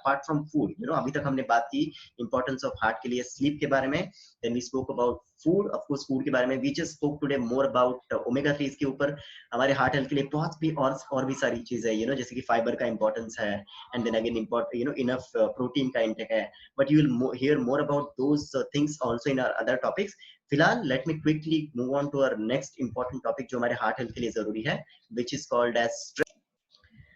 Apart from food, अभी तक हमने बात की इंपॉर्टेंस ऑफ हार्ट के लिए स्लीप के बारे में, then we spoke about food, of course food के बारे में, we just spoke today more about omega 3 के ऊपर। हमारे हार्ट हेल्थ के लिए बहुत भी और भी सारी चीजें है, जैसे कि फाइबर का इंपॉर्टेंस है, and then again enough protein का इंटेक है, but you will hear more about those things also in our other topics. फिलहाल let me quickly move on to our next important topic जो हमारे heart health के लिए जरूरी है, which is called as stress.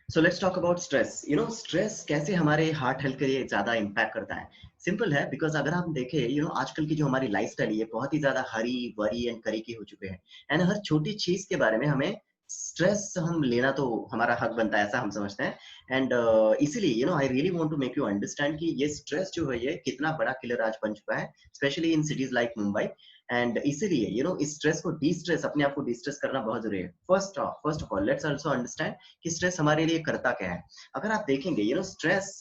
So let's talk about stress. Stress कैसे हमारे heart health के लिए ज्यादा इम्पैक्ट करता है। सिंपल है, बिकॉज अगर हम देखें आजकल की जो हमारी लाइफस्टाइल है ये बहुत ही ज्यादा हरी वरी एंड करी की हो चुके हैं, एंड हर छोटी चीज के बारे में हमें स्ट्रेस हम लेना तो हमारा हक बनता है, ऐसा हम समझते हैं। एंड इसीलिए I really want to make you understand कि ये स्ट्रेस जो है ये कितना बड़ा किलर आज बन चुका है, specially in cities like Mumbai. And इसीलिए इस स्ट्रेस को डिस्ट्रेस, अपने आप को डिस्ट्रेस करना बहुत जरूरी है। First of all let's also understand कि स्ट्रेस हमारे लिए करता क्या है। अगर आप देखेंगे स्ट्रेस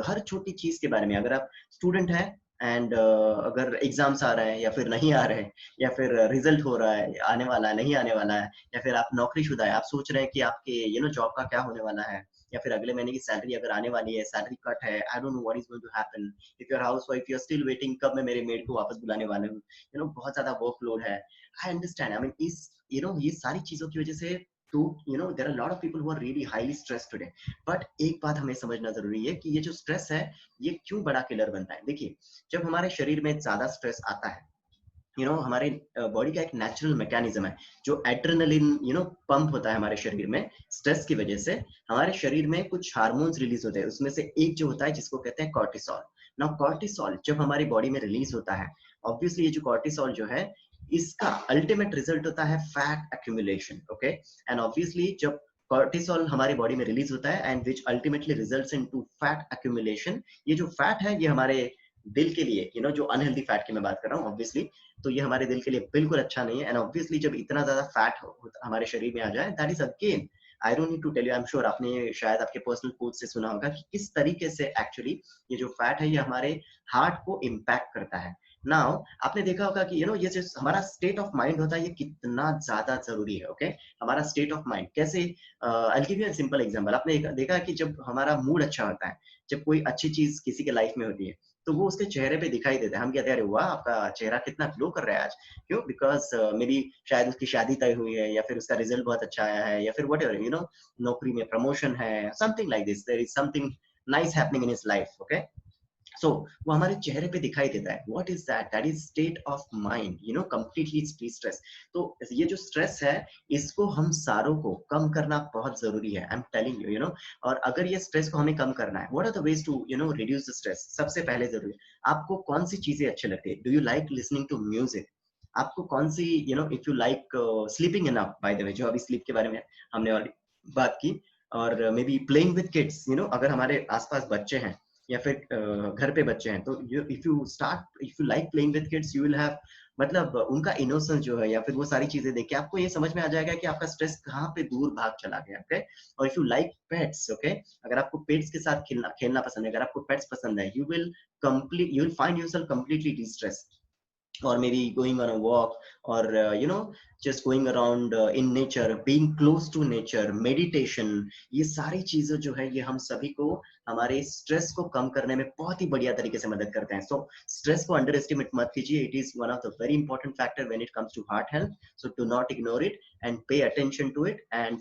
हर छोटी चीज के बारे में, अगर आप स्टूडेंट हैं एंड अगर एग्जाम्स आ रहे हैं या फिर नहीं आ रहे हैं, या फिर रिजल्ट हो रहा है, आने वाला है नहीं आने वाला है, या फिर आप नौकरीशुदा है, आप सोच रहे हैं कि आपके जॉब का क्या होने वाला है, या फिर अगले महीने की सैलरी अगर आने वाली है, सैलरी कट है, I don't know what is going to happen, if you are housewife you are still waiting कब मैं मेरे मेड को वापस बुलाने वाले हूँ, बहुत ज्यादा वर्कलोड है। आई अंडरस्टैंड, आई मीन इस ये सारी चीजों की वजह से तो there are lot of people who are really highly stressed today. But एक बात हमें समझना जरूरी है कि ये जो स्ट्रेस है ये क्यों बड़ा किलर बनता है। देखिए, जब हमारे शरीर में ज्यादा स्ट्रेस आता है, हमारे बॉडी का एक नेचुरल मैकेनिज्म है, जो एड्रेनलिन पंप होता है हमारे शरीर में, स्ट्रेस की वजह से हमारे शरीर में कुछ हार्मोन्स रिलीज होते हैं, उसमें से एक जो होता है जिसको कहते हैं कॉर्टिसोल। नाउ कॉर्टिसोल जब हमारी बॉडी में रिलीज होता है, ऑब्वियसली ये जो कॉर्टिसोल जो है इसका अल्टीमेट रिजल्ट होता है fat accumulation, okay. And obviously जब कॉर्टिसोल हमारी बॉडी में रिलीज होता है and which ultimately results into fat accumulation, ये जो फैट है ये हमारे दिल के लिए जो अनहेल्दी फैट की मैं बात कर रहा हूँ ऑब्वियसली, तो ये हमारे दिल के लिए बिल्कुल अच्छा नहीं है। एंड ऑब्वियसली जब इतना ज्यादा फैट हमारे शरीर में आ जाए, that is again, I don't need to tell you, I am sure आपने शायद आपके पर्सनल कोच से सुना होगा कि किस तरीके से एक्चुअली ये जो फैट है ये हमारे हार्ट को इम्पैक्ट करता है। नाउ आपने देखा होगा कि ये जो हमारा स्टेट ऑफ माइंड होता है ये कितना ज्यादा जरूरी है, ओके। हमारा स्टेट ऑफ माइंड कैसे, I will give you a simple example. आपने देखा है कि जब हमारा मूड अच्छा होता है, जब कोई अच्छी चीज किसी के लाइफ में होती है, तो वो उसके चेहरे पे दिखाई देता है, हम कहते हैं अरे वाह आपका चेहरा कितना ग्लो कर रहा है आज, क्यों? बिकॉज मे बी शायद उसकी शादी तय हुई है, या फिर उसका रिजल्ट बहुत अच्छा आया है, या फिर वट एवर नौकरी में प्रमोशन है, something like this, there is something nice happening in his life, okay. So वो हमारे चेहरे पे दिखाई देता है। What is that? That is state of mind, completely stress. तो ये जो स्ट्रेस है इसको हम सारों को कम करना बहुत जरूरी है, आई एम टेलिंग यू, और अगर ये स्ट्रेस को हमें कम करना है, what are the ways to reduce the stress. सबसे पहले जरूरी, आपको कौन सी चीजें अच्छी लगती है? Do you like listening to music? आपको कौन सी, if you like sleeping enough, by the way, जो अभी स्लीप के बारे में हमने और बात की, और may be playing with kids, अगर हमारे आसपास बच्चे हैं या फिर घर पे बच्चे हैं, तो if you like playing with kids you will have, मतलब उनका इनोसेंस जो है या फिर वो सारी चीजें देख के आपको ये समझ में आ जाएगा कि आपका स्ट्रेस कहाँ पे दूर भाग चला गया, ओके। और if you like pets, okay, अगर आपको पेट्स के साथ खेलना पसंद है, अगर आपको पेट्स पसंद है, you will find yourself completely distress, or maybe going on a walk, or just going around in nature, being close to nature, meditation, ये सारी चीजें जो है ये हम सभी को हमारे स्ट्रेस को कम करने में बहुत ही बढ़िया तरीके से मदद करते हैं। सो स्ट्रेस को अंडर एस्टिमेट मत कीजिए, it is one of the very important factor when it comes to heart health. So do not ignore it and pay attention to it, and